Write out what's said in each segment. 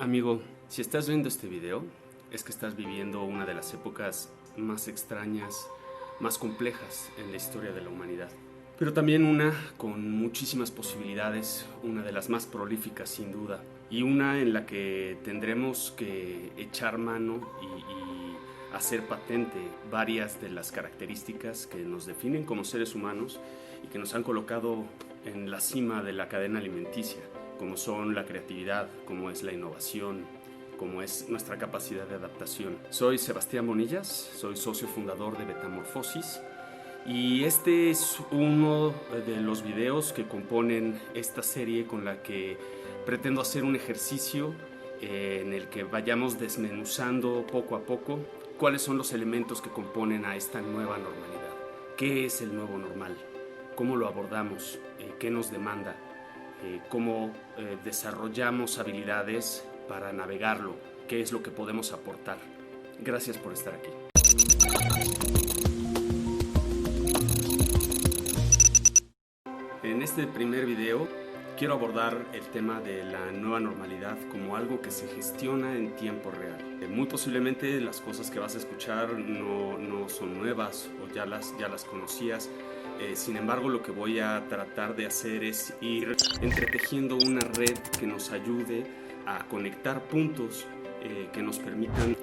Amigo, si estás viendo este video, es que estás viviendo una de las épocas más extrañas, más complejas en la historia de la humanidad. Pero también una con muchísimas posibilidades, una de las más prolíficas sin duda, y una en la que tendremos que echar mano y hacer patente varias de las características que nos definen como seres humanos y que nos han colocado en la cima de la cadena alimenticia, como son la creatividad, como es la innovación, como es nuestra capacidad de adaptación. Soy Sebastián Bonillas, soy socio fundador de Metamorfosis y este es uno de los videos que componen esta serie con la que pretendo hacer un ejercicio en el que vayamos desmenuzando poco a poco cuáles son los elementos que componen a esta nueva normalidad. ¿Qué es el nuevo normal? ¿Cómo lo abordamos? ¿Qué nos demanda? Cómo desarrollamos habilidades para navegarlo, qué es lo que podemos aportar. Gracias por estar aquí. En este primer video quiero abordar el tema de la nueva normalidad como algo que se gestiona en tiempo real. Muy posiblemente las cosas que vas a escuchar no son nuevas o ya las conocías. Sin embargo, lo que voy a tratar de hacer es ir entretejiendo una red que nos ayude a conectar puntos que nos permitan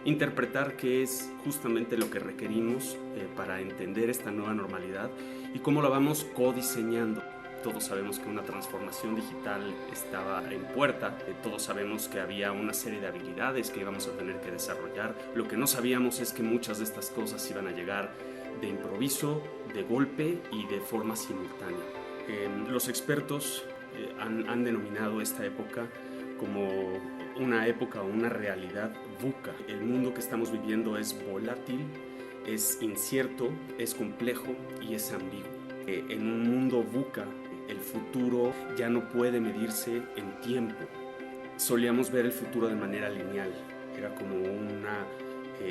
interpretar qué es justamente lo que requerimos para entender esta nueva normalidad y cómo la vamos codiseñando. Todos sabemos que una transformación digital estaba en puerta, todos sabemos que había una serie de habilidades que íbamos a tener que desarrollar. Lo que no sabíamos es que muchas de estas cosas iban a llegar de improviso, de golpe y de forma simultánea. Los expertos han denominado esta época como una época o una realidad VUCA. El mundo que estamos viviendo es volátil, es incierto, es complejo y es ambiguo. En un mundo VUCA, el futuro ya no puede medirse en tiempo. Solíamos ver el futuro de manera lineal, era como una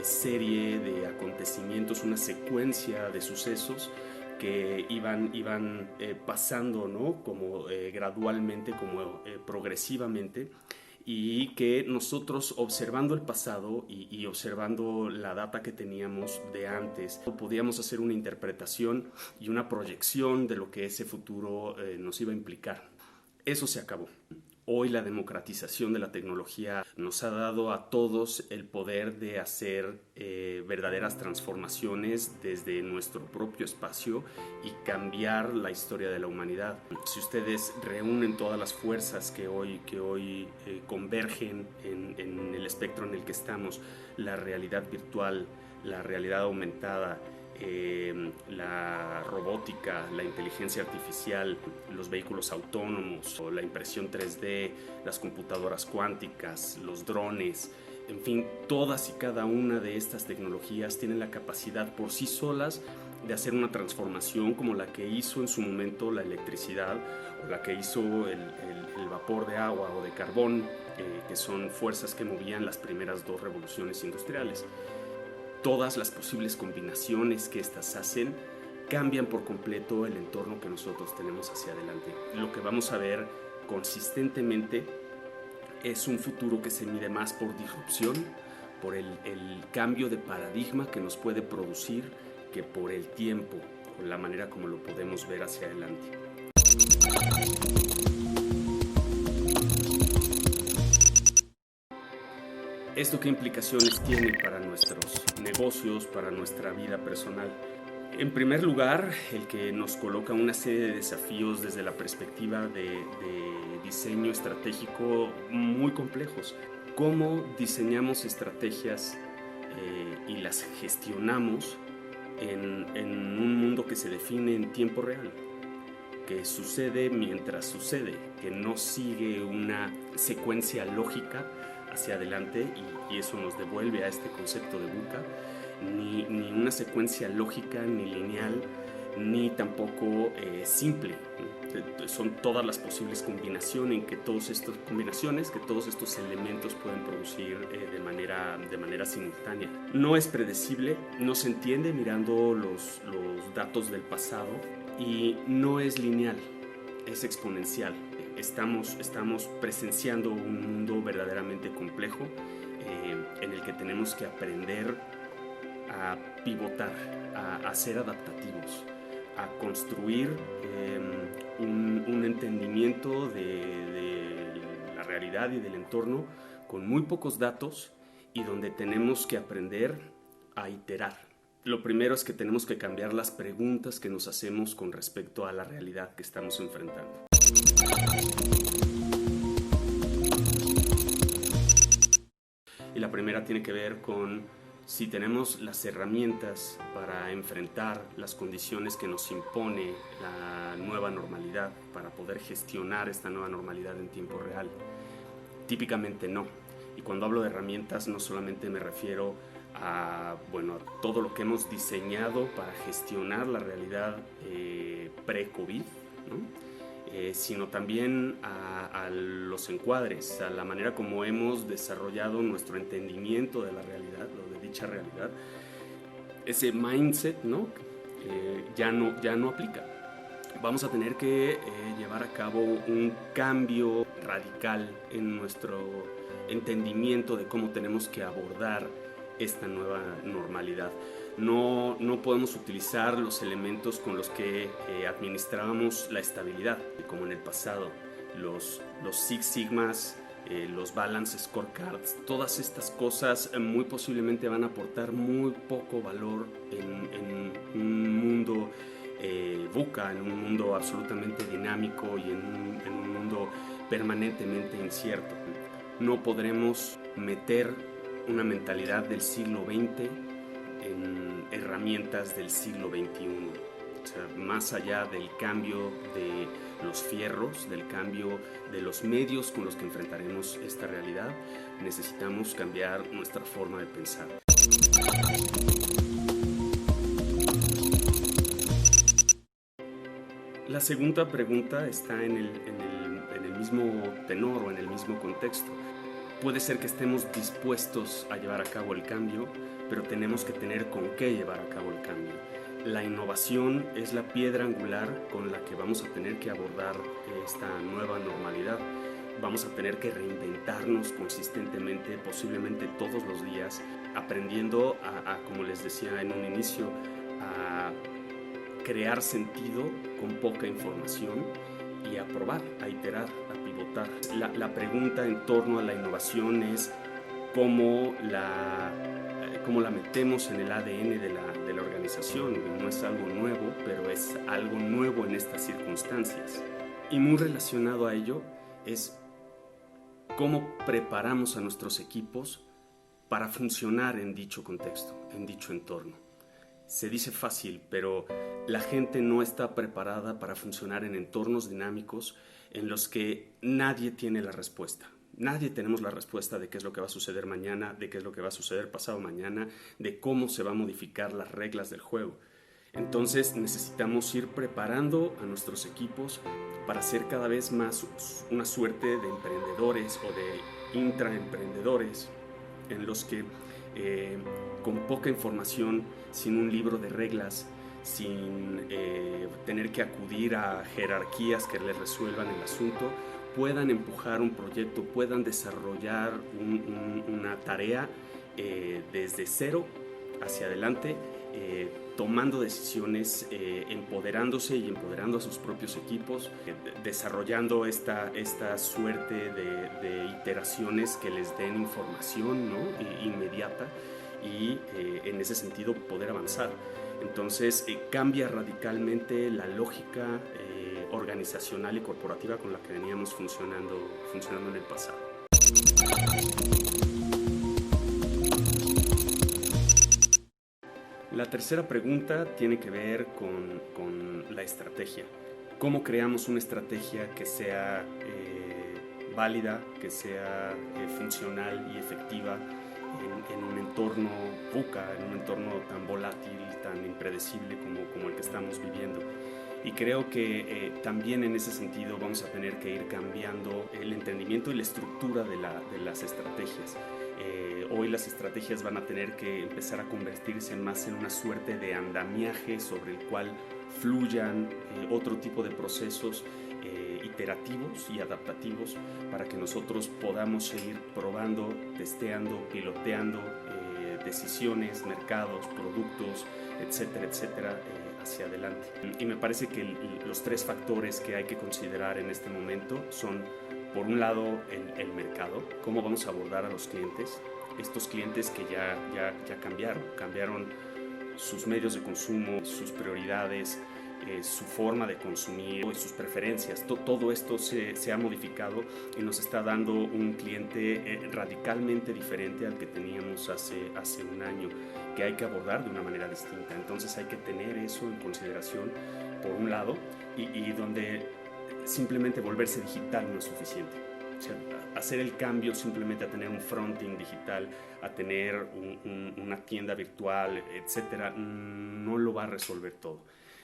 serie de acontecimientos, una secuencia de sucesos que iban pasando, ¿no? Como gradualmente, como progresivamente, y que nosotros observando el pasado y observando la data que teníamos de antes, podíamos hacer una interpretación y una proyección de lo que ese futuro nos iba a implicar. Eso se acabó. Hoy la democratización de la tecnología nos ha dado a todos el poder de hacer verdaderas transformaciones desde nuestro propio espacio y cambiar la historia de la humanidad. Si ustedes reúnen todas las fuerzas que hoy convergen en el espectro en el que estamos, la realidad virtual, la realidad aumentada, la robótica, la inteligencia artificial, los vehículos autónomos, la impresión 3D, las computadoras cuánticas, los drones, en fin, todas y cada una de estas tecnologías tienen la capacidad por sí solas de hacer una transformación como la que hizo en su momento la electricidad o la que hizo el vapor de agua o de carbón, que son fuerzas que movían las primeras dos revoluciones industriales. Todas las posibles combinaciones que estas hacen cambian por completo el entorno que nosotros tenemos hacia adelante. Lo que vamos a ver consistentemente es un futuro que se mide más por disrupción, por el cambio de paradigma que nos puede producir, que por el tiempo o la manera como lo podemos ver hacia adelante. ¿Esto qué implicaciones tiene para nuestros negocios, para nuestra vida personal? En primer lugar, el que nos coloca una serie de desafíos desde la perspectiva de diseño estratégico muy complejos. ¿Cómo diseñamos estrategias y las gestionamos en un mundo que se define en tiempo real? Que sucede mientras sucede, que no sigue una secuencia lógica hacia adelante y eso nos devuelve a este concepto de VUCA, ni una secuencia lógica, ni lineal, ni tampoco simple. Son todas las posibles combinaciones que todos estos elementos pueden producir de manera simultánea. No es predecible, no se entiende mirando los datos del pasado y no es lineal, es exponencial. estamos presenciando un mundo verdaderamente complejo en el que tenemos que aprender a pivotar, a ser adaptativos, a construir un entendimiento de la realidad y del entorno con muy pocos datos y donde tenemos que aprender a iterar. Lo primero es que tenemos que cambiar las preguntas que nos hacemos con respecto a la realidad que estamos enfrentando. Y la primera tiene que ver con si tenemos las herramientas para enfrentar las condiciones que nos impone la nueva normalidad, para poder gestionar esta nueva normalidad en tiempo real. Típicamente no. Y cuando hablo de herramientas no solamente me refiero a todo lo que hemos diseñado para gestionar la realidad pre-COVID, ¿no? Sino también a los encuadres, a la manera como hemos desarrollado nuestro entendimiento de la realidad, o de dicha realidad. Ese mindset, ¿no? Ya no aplica. Vamos a tener que llevar a cabo un cambio radical en nuestro entendimiento de cómo tenemos que abordar esta nueva normalidad. No podemos utilizar los elementos con los que administrábamos la estabilidad, como en el pasado, los Six Sigmas, los Balance Scorecards. Todas estas cosas muy posiblemente van a aportar muy poco valor en un mundo VUCA, en un mundo absolutamente dinámico y en un mundo permanentemente incierto. No podremos meter una mentalidad del siglo XX en herramientas del siglo XXI. O sea, más allá del cambio de los fierros, del cambio de los medios con los que enfrentaremos esta realidad, necesitamos cambiar nuestra forma de pensar. La segunda pregunta está en el mismo tenor o en el mismo contexto. Puede ser que estemos dispuestos a llevar a cabo el cambio, pero tenemos que tener con qué llevar a cabo el cambio. La innovación es la piedra angular con la que vamos a tener que abordar esta nueva normalidad. Vamos a tener que reinventarnos consistentemente, posiblemente todos los días, aprendiendo como les decía en un inicio, a crear sentido con poca información y a probar, a iterar, a pivotar. La pregunta en torno a la innovación es cómo la metemos en el ADN de la organización. No es algo nuevo, pero es algo nuevo en estas circunstancias. Y muy relacionado a ello es cómo preparamos a nuestros equipos para funcionar en dicho contexto, en dicho entorno. Se dice fácil, pero la gente no está preparada para funcionar en entornos dinámicos en los que nadie tiene la respuesta. Nadie tenemos la respuesta de qué es lo que va a suceder mañana, de qué es lo que va a suceder pasado mañana, de cómo se va a modificar las reglas del juego. Entonces necesitamos ir preparando a nuestros equipos para ser cada vez más una suerte de emprendedores o de intraemprendedores en los que con poca información, sin un libro de reglas, sin tener que acudir a jerarquías que les resuelvan el asunto, puedan empujar un proyecto, puedan desarrollar una tarea desde cero hacia adelante, tomando decisiones, empoderándose y empoderando a sus propios equipos, desarrollando esta suerte de iteraciones que les den información, ¿no? Inmediata y en ese sentido poder avanzar. Entonces cambia radicalmente la lógica organizacional y corporativa con la que veníamos funcionando en el pasado. La tercera pregunta tiene que ver con la estrategia. ¿Cómo creamos una estrategia que sea válida, que sea funcional y efectiva en un entorno VUCA, en un entorno tan volátil, tan impredecible como el que estamos viviendo? Y creo que también en ese sentido vamos a tener que ir cambiando el entendimiento y la estructura de las estrategias. Hoy las estrategias van a tener que empezar a convertirse más en una suerte de andamiaje sobre el cual fluyan otro tipo de procesos iterativos y adaptativos para que nosotros podamos seguir probando, testeando, piloteando decisiones, mercados, productos, etcétera, etcétera, hacia adelante. Y me parece que los tres factores que hay que considerar en este momento son, por un lado, el mercado, cómo vamos a abordar a los clientes, estos clientes que ya cambiaron sus medios de consumo, sus prioridades, su forma de consumir, sus preferencias. Todo esto se ha modificado y nos está dando un cliente radicalmente diferente al que teníamos hace un año, que hay que abordar de una manera distinta. Entonces hay que tener eso en consideración, por un lado, y donde simplemente volverse digital no es suficiente. O sea, hacer el cambio simplemente a tener un fronting digital, a tener una tienda virtual, etcétera, no lo va a resolver todo.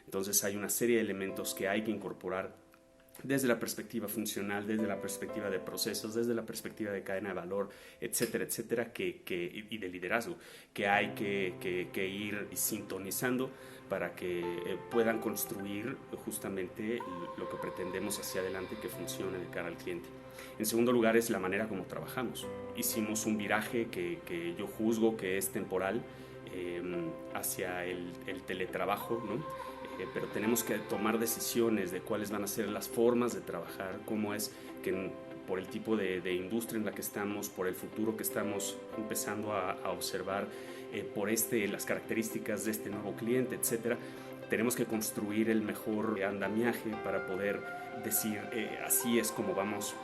Entonces hay una serie de elementos que hay que incorporar desde la perspectiva funcional, desde la perspectiva de procesos, desde la perspectiva de cadena de valor, etcétera, etcétera, y de liderazgo, que hay que ir sintonizando para que puedan construir justamente lo que pretendemos hacia adelante que funcione de cara al cliente. En segundo lugar es la manera como trabajamos. Hicimos un viraje que yo juzgo que es temporal hacia el teletrabajo, ¿no? Pero tenemos que tomar decisiones de cuáles van a ser las formas de trabajar, cómo es que por el tipo de industria en la que estamos, por el futuro que estamos empezando a observar, por las características de este nuevo cliente, etcétera, tenemos que construir el mejor andamiaje para poder decir así es como vamos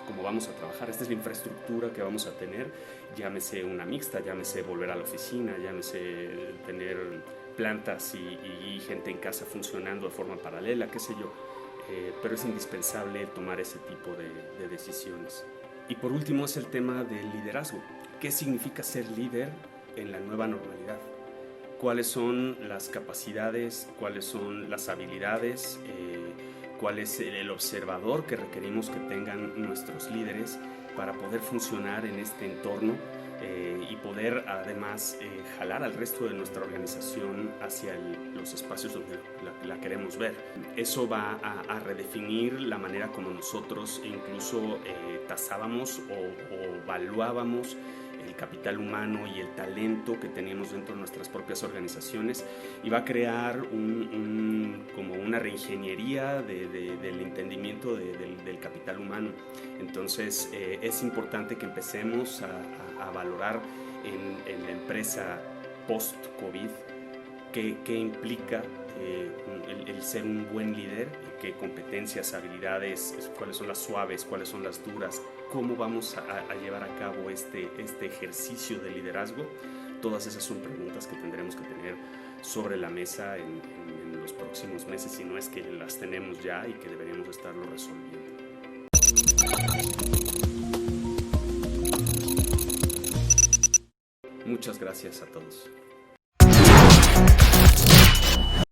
a trabajar, esta es la infraestructura que vamos a tener, llámese una mixta, llámese volver a la oficina, llámese tener plantas y gente en casa funcionando de forma paralela, qué sé yo, pero es indispensable tomar ese tipo de decisiones. Y por último es el tema del liderazgo. ¿Qué significa ser líder en la nueva normalidad? ¿Cuáles son las capacidades? ¿Cuáles son las habilidades? ¿Cuál es el observador que requerimos que tengan nuestros líderes para poder funcionar en este entorno y poder además jalar al resto de nuestra organización hacia los espacios donde la queremos ver? Eso va a redefinir la manera como nosotros incluso tasábamos o evaluábamos el capital humano y el talento que tenemos dentro de nuestras propias organizaciones, y va a crear como una reingeniería del entendimiento del capital humano. Entonces es importante que empecemos a valorar en la empresa post-COVID qué implica el ser un buen líder, qué competencias, habilidades, cuáles son las suaves, cuáles son las duras, cómo vamos a llevar a cabo este ejercicio de liderazgo. Todas esas son preguntas que tendremos que tener sobre la mesa en los próximos meses, si no es que las tenemos ya y que deberíamos estarlo resolviendo. Muchas gracias a todos.